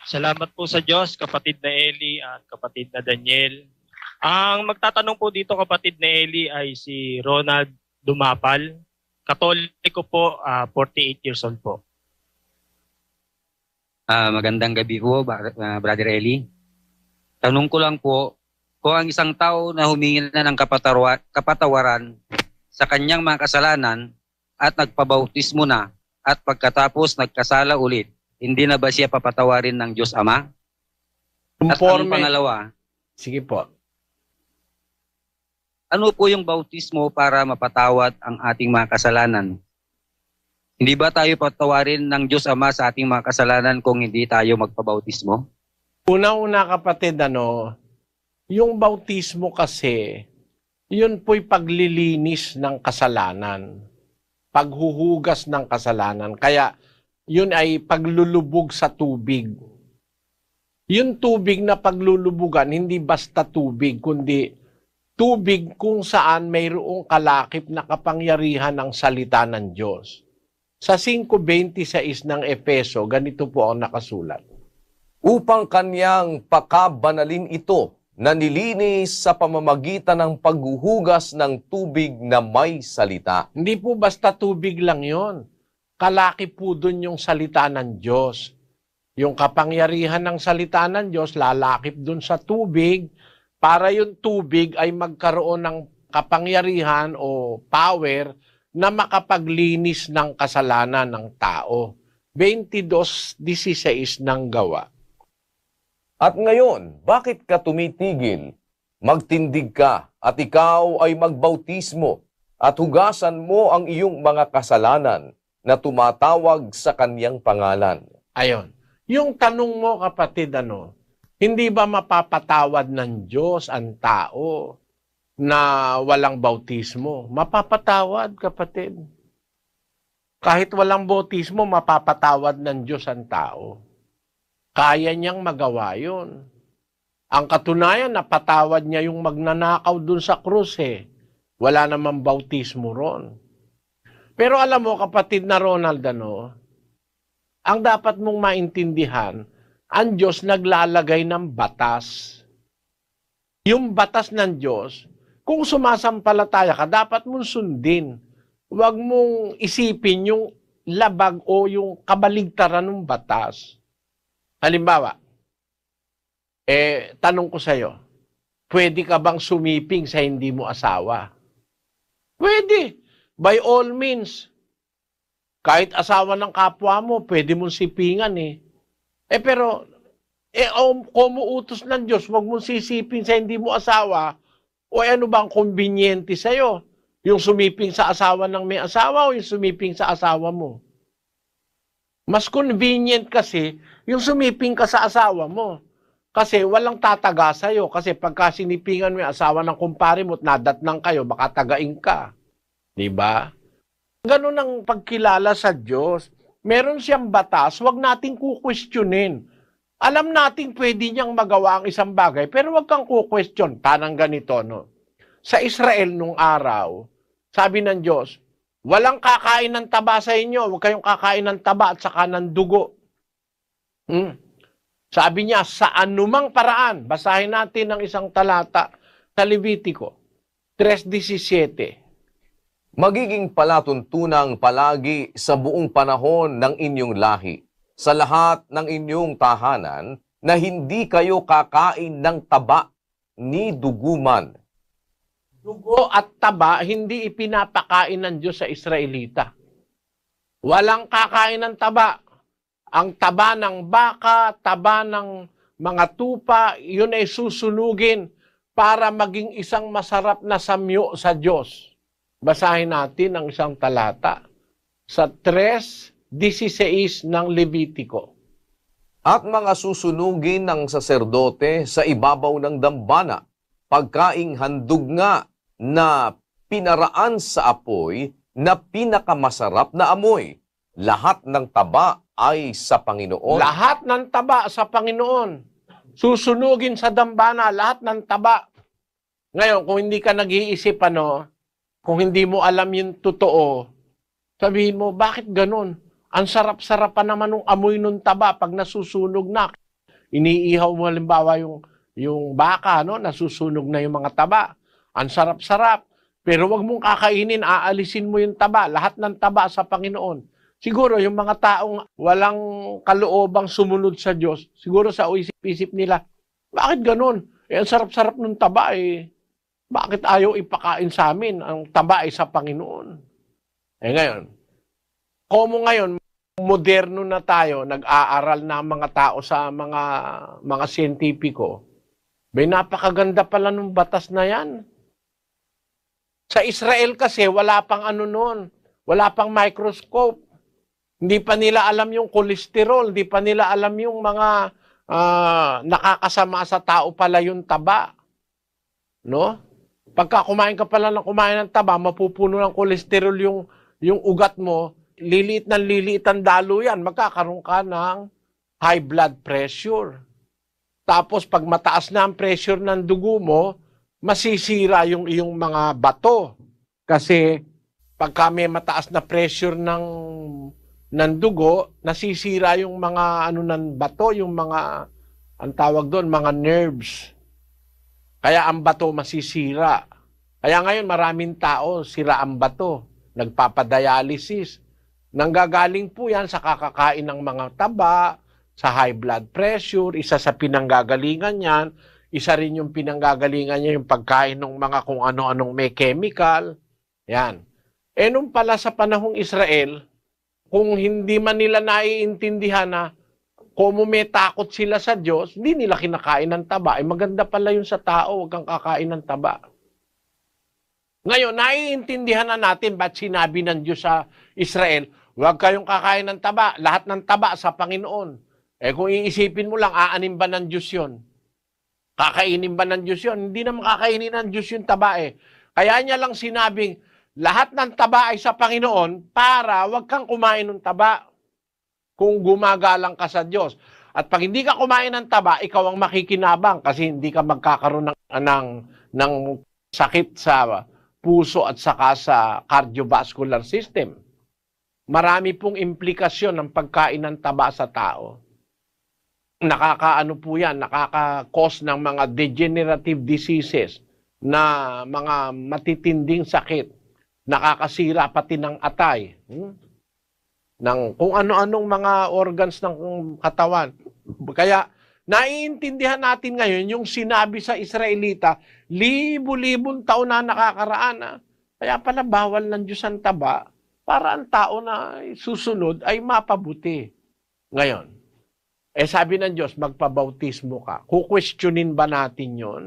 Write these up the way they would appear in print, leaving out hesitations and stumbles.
Salamat po sa Diyos, kapatid na Eli at kapatid na Daniel. Ang magtatanong po dito, kapatid na Eli, ay si Ronald Dumapal. Katoliko po, 48 years old po. Magandang gabi po, Brother Eli. Tanong ko lang po, kung ang isang tao na humingi na ng kapatawaran sa kanyang mga kasalanan at nagpabautismo na at pagkatapos nagkasala ulit, hindi na ba siya papatawarin ng Diyos Ama? At ang pangalawa, sige po. Ano po yung bautismo para mapatawad ang ating mga kasalanan? Hindi ba tayo patawarin ng Diyos Ama sa ating mga kasalanan kung hindi tayo magpabautismo? Una-una kapatid, yung bautismo kasi, yun po'y paglilinis ng kasalanan. Paghuhugas ng kasalanan. Kaya, yun ay paglulubog sa tubig. Yung tubig na paglulubugan, hindi basta tubig, kundi tubig kung saan mayroong kalakip na kapangyarihan ng salita ng Diyos. Sa 5:26 ng Efeso, ganito po ang nakasulat. Upang kanyang pakabanalin ito na nilinis sa pamamagitan ng paghuhugas ng tubig na may salita. Hindi po basta tubig lang yon. Kalakip po dun yung salita ng Diyos. Yung kapangyarihan ng salita ng Diyos, lalakip dun sa tubig para yung tubig ay magkaroon ng kapangyarihan o power na makapaglinis ng kasalanan ng tao. 22:16 ng Gawa. At ngayon, bakit ka tumitigil? Magtindig ka at ikaw ay magbautismo at hugasan mo ang iyong mga kasalanan na tumatawag sa kanyang pangalan. Ayon. Yung tanong mo kapatid, hindi ba mapapatawad ng Diyos ang tao na walang bautismo? Mapapatawad kapatid. Kahit walang bautismo, mapapatawad ng Diyos ang tao. Kaya niyang magawa yun. Ang katunayan, napatawad niya yung magnanakaw dun sa krus Wala namang bautismo ron. Pero alam mo, kapatid na Ronald, ang dapat mong maintindihan, ang Diyos naglalagay ng batas. Yung batas ng Diyos, kung sumasampalataya ka, dapat mong sundin. Huwag mong isipin yung labag o yung kabaligtaran ng batas. Halimbawa, tanong ko sa'yo, pwede ka bang sumiping sa hindi mo asawa? Pwede. By all means. Kahit asawa ng kapwa mo, pwede mong sipingan Pero, kung muutos ng Diyos, huwag mong sisiping sa hindi mo asawa, o ano bang konbinyente sa'yo? Yung sumiping sa asawa ng may asawa o yung sumiping sa asawa mo? Mas convenient kasi yung sumiping ka sa asawa mo. Kasi walang tataga sa'yo. Kasi pagka sinipingan mo yung asawa ng kumpare mo at nadatnang kayo, baka tagain ka. Diba? Ganun ang pagkilala sa Diyos. Meron siyang batas, wag nating kukwestiyonin. Alam nating pwede niyang magawa ang isang bagay, pero wag kang kukwestiyon. Tanang ganito, Sa Israel nung araw, sabi ng Diyos, walang kakain ng taba sa inyo, wag kayong kakain ng taba at saka ng dugo. Sabi niya, sa anumang paraan, basahin natin ang isang talata sa Levitico 3:17. Magiging palatuntunang palagi sa buong panahon ng inyong lahi, sa lahat ng inyong tahanan, na hindi kayo kakain ng taba ni duguman. Dugo at taba, hindi ipinapakain ng Diyos sa Israelita. Walang kakain ng taba. Ang taba ng baka, taba ng mga tupa, yun ay susunugin para maging isang masarap na samyo sa Diyos. Basahin natin ang isang talata sa 3:16 ng Levitico. At mga susunugin ng saserdote sa ibabaw ng dambana, pagkaing handog nga na pinaraan sa apoy na pinakamasarap na amoy. Lahat ng taba ay sa Panginoon. Lahat ng taba sa Panginoon. Susunugin sa dambana, lahat ng taba. Ngayon, kung hindi ka nag-iisip, kung hindi mo alam yung totoo, sabihin mo, bakit ganun? Ang sarap-sarap pa naman ng amoy ng taba pag nasusunog na. iniihaw mo halimbawa yung baka, no? Nasusunog na yung mga taba. Ang sarap-sarap. Pero wag mong kakainin, aalisin mo yung taba. Lahat ng taba sa Panginoon. Siguro yung mga taong walang kaloobang sumunod sa Diyos, siguro sa isip-isip nila, bakit ganun? Ang sarap-sarap ng taba eh. Bakit ayaw ipakain sa amin? Ang taba ay sa Panginoon. Ngayon, komo ngayon, moderno na tayo, nag-aaral na ang mga tao sa mga siyentipiko. May napakaganda pala ng batas na yan. Sa Israel kasi, wala pang ano nun, wala pang microscope. Hindi pa nila alam yung kolesterol, hindi pa nila alam yung mga nakakasama sa tao pala yung taba. No? Pagka kumain ka pala ng taba, mapupuno ng kolesterol yung ugat mo, liliit ang dalo yan, magkakaroon ka ng high blood pressure. Tapos pag mataas na ang pressure ng dugo mo, masisira yung iyong mga bato. Kasi pagka may mataas na pressure ng dugo, nasisira yung mga ng bato, yung mga, ang tawag doon, mga nerves. Kaya ang bato masisira. Kaya ngayon maraming tao, sira ang bato, nagpapadialysis. Nanggagaling po yan sa kakakain ng mga taba, sa high blood pressure, isa sa pinanggagalingan yan, isa rin yung pinanggagalingan niya yung pagkain ng mga kung ano-anong may chemical. Yan. Nung pala sa panahong Israel, kung hindi man nila naiintindihan na kung may takot sila sa Diyos, hindi nila kinakain ng taba. Maganda pala yun sa tao, huwag kang kakain ng taba. Ngayon, naiintindihan na natin ba't sinabi ng Diyos sa Israel, huwag kayong kakain ng taba, lahat ng taba sa Panginoon. Kung iisipin mo lang, aanin ba ng Diyos yun? Kakainin ba ng Diyos yun? Hindi naman kakainin ng Diyos yung taba Kaya niya lang sinabing, lahat ng taba ay sa Panginoon para wag kang kumain ng taba kung gumagalang ka sa Diyos. At pag hindi ka kumain ng taba, ikaw ang makikinabang kasi hindi ka magkakaroon ng sakit sa puso at saka sa cardiovascular system. Marami pong implikasyon ng pagkain ng taba sa tao. Nakakaano po yan, nakaka-cause ng mga degenerative diseases na mga matitinding sakit. Nakakasira pati ng atay, ng kung ano-anong mga organs ng katawan. Kaya naiintindihan natin ngayon yung sinabi sa Israelita, libu-libong taon na nakakaraan. Kaya pala bawal ng Diyos ang taba para ang tao na susunod ay mapabuti. Ngayon, sabi ng Diyos, magpabautismo ka. Kukwestiyonin ba natin yon?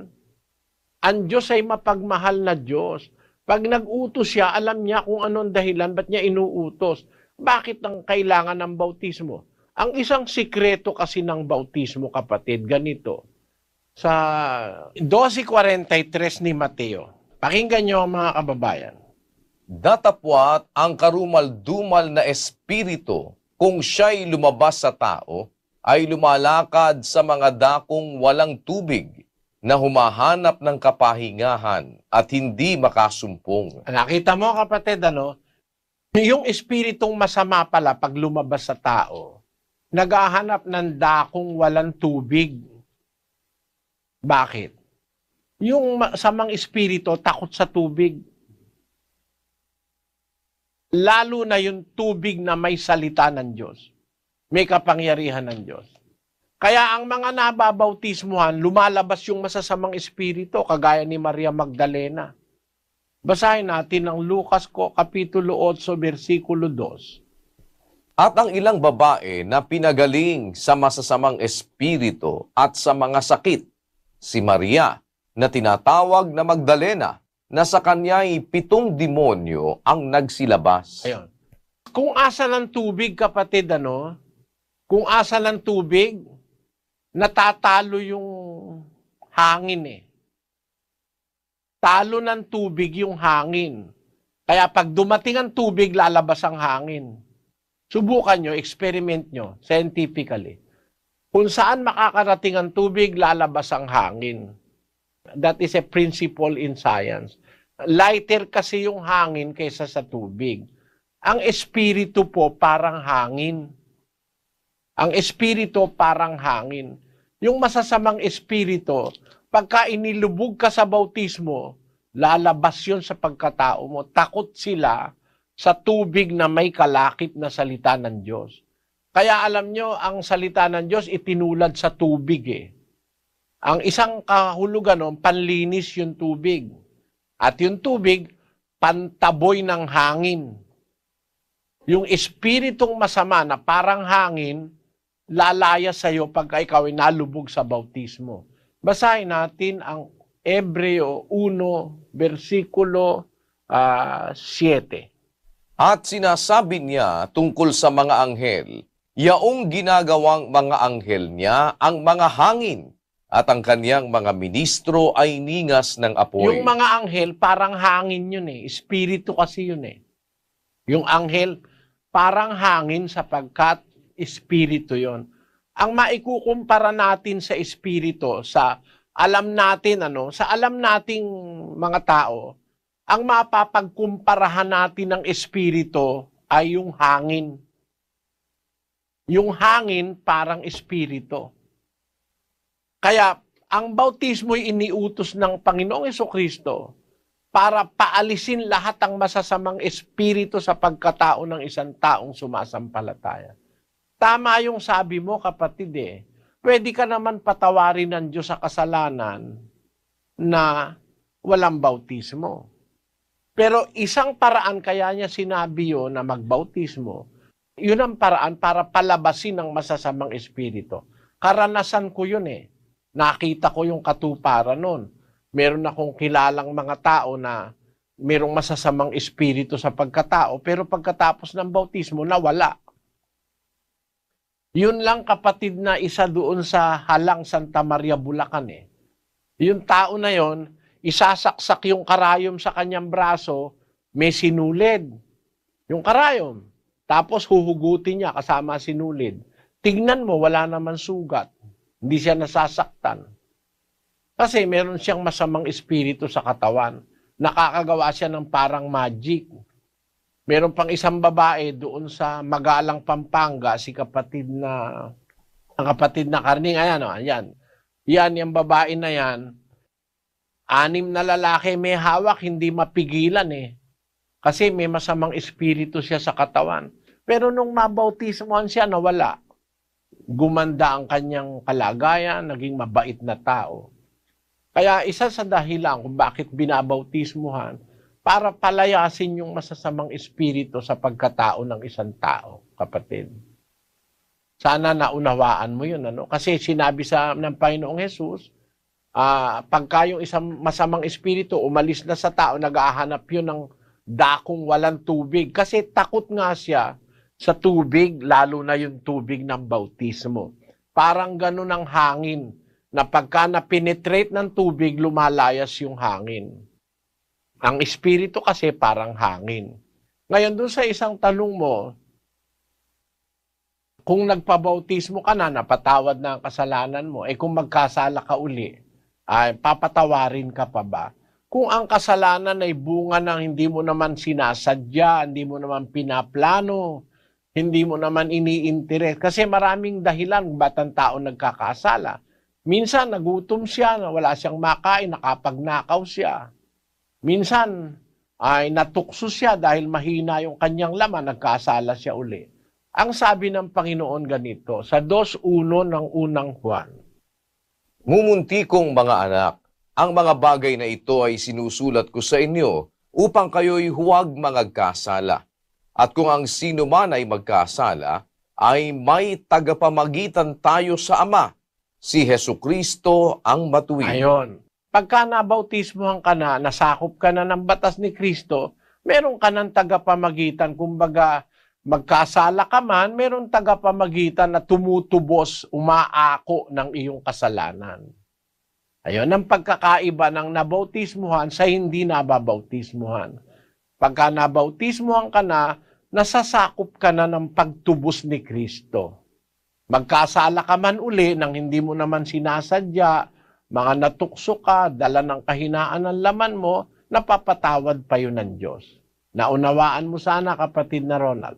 Ang Diyos ay mapagmahal na Diyos. Pag nag-utos siya, alam niya kung anong dahilan, ba't niya inuutos. Bakit ang kailangan ng bautismo? Ang isang sikreto kasi ng bautismo, kapatid, ganito. Sa 12:43 ni Mateo, pakinggan niyo mga kababayan. Datapwat ang karumal-dumal na espiritu, kung siya'y lumabas sa tao, ay lumalakad sa mga dakong walang tubig, na humahanap ng kapahingahan at hindi makasumpong. Nakita mo kapatid, yung espiritong masama pala pag lumabas sa tao, naghahanap ng dakong walang tubig. Bakit? Yung masamang espiritu takot sa tubig. Lalo na yung tubig na may salita ng Diyos. May kapangyarihan ng Diyos. Kaya ang mga nababautismuhan, lumalabas yung masasamang espiritu, kagaya ni Maria Magdalena. Basahin natin ang Lucas Kapitulo 8, versikulo 2. At ang ilang babae na pinagaling sa masasamang espiritu at sa mga sakit, si Maria, na tinatawag na Magdalena, na sa kanya'y 7 demonyo ang nagsilabas. Ayun. Kung asa ng tubig, kapatid, kung asa ng tubig, natatalo yung hangin Talo ng tubig yung hangin. Kaya pag dumating ang tubig, lalabas ang hangin. Subukan nyo, experiment nyo, scientifically. Kung saan makakarating ang tubig, lalabas ang hangin. That is a principle in science. Lighter kasi yung hangin kaysa sa tubig. Ang espiritu po parang hangin. Ang espiritu parang hangin. Yung masasamang espiritu, pagka inilubog ka sa bautismo, lalabas yun sa pagkatao mo. Takot sila sa tubig na may kalakip na salita ng Diyos. Kaya alam nyo, ang salita ng Diyos itinulad sa tubig eh. Ang isang kahulugan nun, panlinis yung tubig. At yung tubig, pantaboy ng hangin. Yung espiritong masama na parang hangin, lalaya sa iyo pagka ikaw ay nalubog sa bautismo. Basahin natin ang Hebreo 1, versikulo 7. At sinasabi niya tungkol sa mga anghel, yaong ginagawang mga anghel niya ang mga hangin, at ang kaniyang mga ministro ay ningas ng apoy. Yung mga anghel, parang hangin yun eh. Espiritu kasi yun eh. Yung anghel, parang hangin sapagkat espiritu yon. Ang maikukumpara natin sa espiritu, sa alam natin, sa alam nating mga tao, ang mapapagkumparahan natin ng espiritu ay yung hangin. Yung hangin parang espiritu. Kaya ang bautismo ay iniutos ng Panginoong Jesucristo para paalisin lahat ng masasamang espiritu sa pagkatao ng isang taong sumasampalataya. Tama yung sabi mo, kapatid eh. Pwede ka naman patawarin ng Diyos sa kasalanan na walang bautismo. Pero isang paraan kaya niya sinabi yun na magbautismo, yun ang paraan para palabasin ang masasamang espiritu. Karanasan ko yun eh. Nakita ko yung katuparan nun. Meron akong kilalang mga tao na merong masasamang espiritu sa pagkatao, pero pagkatapos ng bautismo, nawala. Yun lang, kapatid, na isa doon sa Halang Santa Maria, Bulacan eh. Yung tao na yon, isasaksak yung karayom sa kanyang braso, may sinulid. Yung karayom. Tapos huhugutin niya kasama sinulid. Tignan mo, wala naman sugat. Hindi siya nasasaktan. Kasi meron siyang masamang espiritu sa katawan. Nakakagawa siya ng parang magic. Meron pang isang babae doon sa Magalang, Pampanga, ang kapatid na Karning, ayan. Yan, yung babae na yan, 6 na lalaki may hawak, hindi mapigilan eh. Kasi may masamang espiritu siya sa katawan. Pero nung mabautismohan siya, nawala. Gumanda ang kanyang kalagayan, naging mabait na tao. Kaya isa sa dahilan kung bakit binabautismohan, para palayasin yung masasamang espiritu sa pagkatao ng isang tao, kapatid. Sana naunawaan mo yun, Kasi sinabi ng Panginoong Jesus, pagka yung isang masamang espiritu umalis na sa tao, nag-ahanap yun ng dakong walang tubig. Kasi takot nga siya sa tubig, lalo na yung tubig ng bautismo. Parang ganun ang hangin, na pagka na-penetrate ng tubig, lumalayas yung hangin. Ang espiritu kasi parang hangin. Ngayon, doon sa isang tanong mo, kung nagpabautismo ka na, napatawad na ang kasalanan mo, kung magkasala ka uli, ay papatawarin ka pa ba? Kung ang kasalanan ay bunga ng hindi mo naman sinasadya, hindi mo naman pinaplano, hindi mo naman iniinteres. Kasi maraming dahilan kung ba't ang tao nagkakasala. Minsan, nagutom siya, wala siyang makain, nakapagnakaw siya. Minsan, ay natukso siya dahil mahina yung kanyang laman, nagkasala siya uli. Ang sabi ng Panginoon ganito, sa 2:1 ng unang Juan. Mumunti kong mga anak, ang mga bagay na ito ay sinusulat ko sa inyo upang kayo'y huwag magkasala. At kung ang sino man ay magkasala, ay may tagapamagitan tayo sa Ama, si Hesukristo ang matuwid. Ayon. Pagka nabautismohan ka na, nasakop ka na ng batas ni Kristo, meron ka ng tagapamagitan. Kumbaga, magkasala ka man, meron tagapamagitan na tumutubos, umaako ng iyong kasalanan. Ayon ang pagkakaiba ng nabautismohan sa hindi nababautismohan. Pagka nabautismohan ka na, nasasakop ka na ng pagtubos ni Kristo. Magkasala ka man uli nang hindi mo naman sinasadya, mga natukso ka, dala ng kahinaan ng laman mo, napapatawad pa yun ng Diyos. Naunawaan mo sana, kapatid na Ronald.